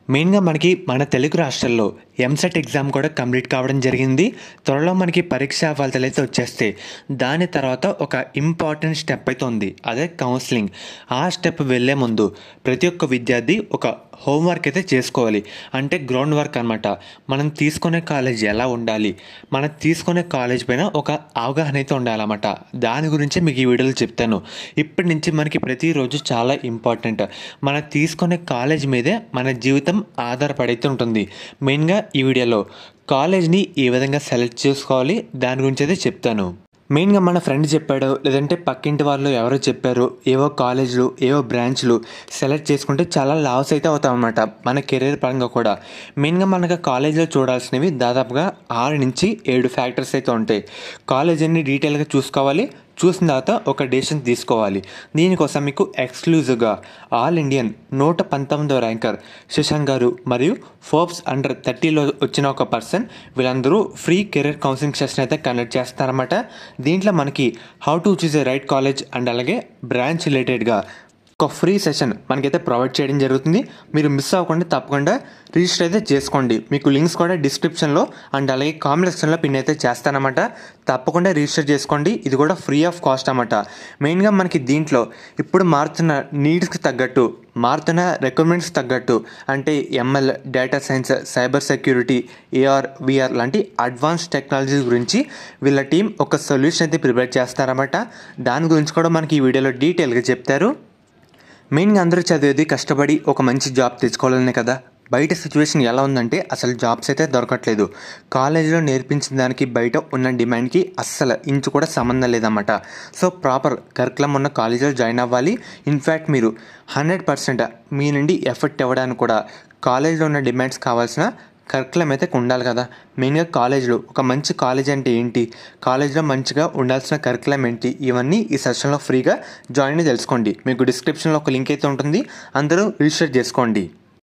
మెయిన్‌గా మనకి మన తెలుగు రాష్ట్రాల్లో ఎంసెట్ ఎగ్జామ్ కూడా కంప్లీట్ కావడం జరిగింది. త్వరలో మనకి పరీక్షా ఫలితాలైతే వచ్చేస్తాయి. దాని తర్వాత ఒక ఇంపార్టెంట్ స్టెప్ అయితే ఉంది. అదే కౌన్సెలింగ్. ఆ స్టెప్ వెళ్ళే ముందు ప్రతి ఒక్క విద్యార్థి ఒక హోంవర్క్ అయితే చేసుకోవాలి. అంటే గ్రౌండ్ వర్క్ అనమాట. మనం తీసుకునే కాలేజ్ ఎలా ఉండాలి? మనం తీసుకునే కాలేజ్ పైన ఒక అవగాహన అయితే ఉండాలన్నమాట. దాని గురించే మీకు ఈ వీడియోలో చెప్తాను. ఇప్పటి నుంచి మనకి ప్రతిరోజు చాలా ఇంపార్టెంట్. మనం తీసుకునే కాలేజ్ మీదే మన జీవితం ఆధారపడైతే ఉంటుంది. మెయిన్‌గా ఈ వీడియోలో కాలేజ్‌ని ఏ విధంగా సెలెక్ట్ చేసుకోవాలి దాని గురించి అయితే చెప్తాను. మెయిన్‌గా మన ఫ్రెండ్ చెప్పాడు, లేదంటే పక్కింటి వాళ్ళు ఎవరో చెప్పారు, ఏవో కాలేజ్‌లు, ఏవో బ్రాంచ్‌లు సెలెక్ట్ చేసుకుంటే చాలా లాస్ అయితే అవుతామన్నమాట. మన కెరీర్ పరంగా కూడా. మెయిన్‌గా మనకు కాలేజ్‌లో చూడాల్సినవి దాదాపుగా 6-7 ఫ్యాక్టర్స్ అయితే ఉంటాయి. కాలేజీని డీటెయిల్‌గా చూసుకోవాలి. చూసిన తర్వాత ఒక డెసిషన్ తీసుకోవాలి. దీనికోసం మీకు ఎక్స్క్లూజివ్గా ఆల్ ఇండియన్ 119వ ర్యాంకర్ శశాంక్ గారు మరియు ఫోర్బ్స్ అండర్ 30లో వచ్చిన ఒక పర్సన్ వీళ్ళందరూ ఫ్రీ కెరీర్ కౌన్సిలింగ్ సెషన్ అయితే కండక్ట్ చేస్తారన్నమాట. దీంట్లో మనకి how to choose A right college and అలాగే బ్రాంచ్ రిలేటెడ్గా ఒక ఫ్రీ సెషన్ మనకైతే ప్రొవైడ్ చేయడం జరుగుతుంది. మీరు మిస్ అవ్వకుండా తప్పకుండా రిజిస్టర్ అయితే చేసుకోండి. మీకు లింక్స్ కూడా డిస్క్రిప్షన్లో అండ్ అలాగే కామెంట్ సెక్షన్లో పిన్ అయితే చేస్తానమాట. తప్పకుండా రిజిస్టర్ చేసుకోండి. ఇది కూడా ఫ్రీ ఆఫ్ కాస్ట్ అన్నమాట. మెయిన్గా మనకి దీంట్లో ఇప్పుడు మారుతున్న నీడ్స్కి తగ్గట్టు, మారుతున్న రిక్వైర్మెంట్స్ తగ్గట్టు అంటే ML, data science, cyber security, AR, VR లాంటి అడ్వాన్స్ టెక్నాలజీ గురించి వీళ్ళ టీం ఒక సొల్యూషన్ అయితే ప్రిపేర్ చేస్తారన్నమాట. దాని గురించి కూడా మనకి ఈ వీడియోలో డీటెయిల్గా చెప్తారు. మెయిన్గా అందరూ చదివేది కష్టపడి ఒక మంచి జాబ్ తెచ్చుకోవాలనే కదా. బయట సిచ్యువేషన్ ఎలా ఉందంటే అసలు జాబ్స్ అయితే దొరకట్లేదు. కాలేజీలో నేర్పించిన దానికి బయట ఉన్న డిమాండ్కి అస్సలు ఇంచు కూడా సంబంధం లేదన్నమాట. సో ప్రాపర్ కరికులం ఉన్న కాలేజీలో జాయిన్ అవ్వాలి. ఇన్ఫ్యాక్ట్ మీరు 100% మీ నుండి ఎఫర్ట్ ఇవ్వడానికి కూడా కాలేజీలో ఉన్న డిమాండ్స్ కావాల్సిన కరికులం అయితే ఉండాలి కదా. మెయిన్గా కాలేజీలో ఒక మంచి కాలేజ్ అంటే ఏంటి, కాలేజీలో మంచిగా ఉండాల్సిన కరికులం ఏంటి, ఇవన్నీ ఈ సెషన్లో ఫ్రీగా జాయిన్ తెలుసుకోండి. మీకు డిస్క్రిప్షన్లో ఒక లింక్ అయితే ఉంటుంది. అందరూ రిజిస్టర్ చేసుకోండి.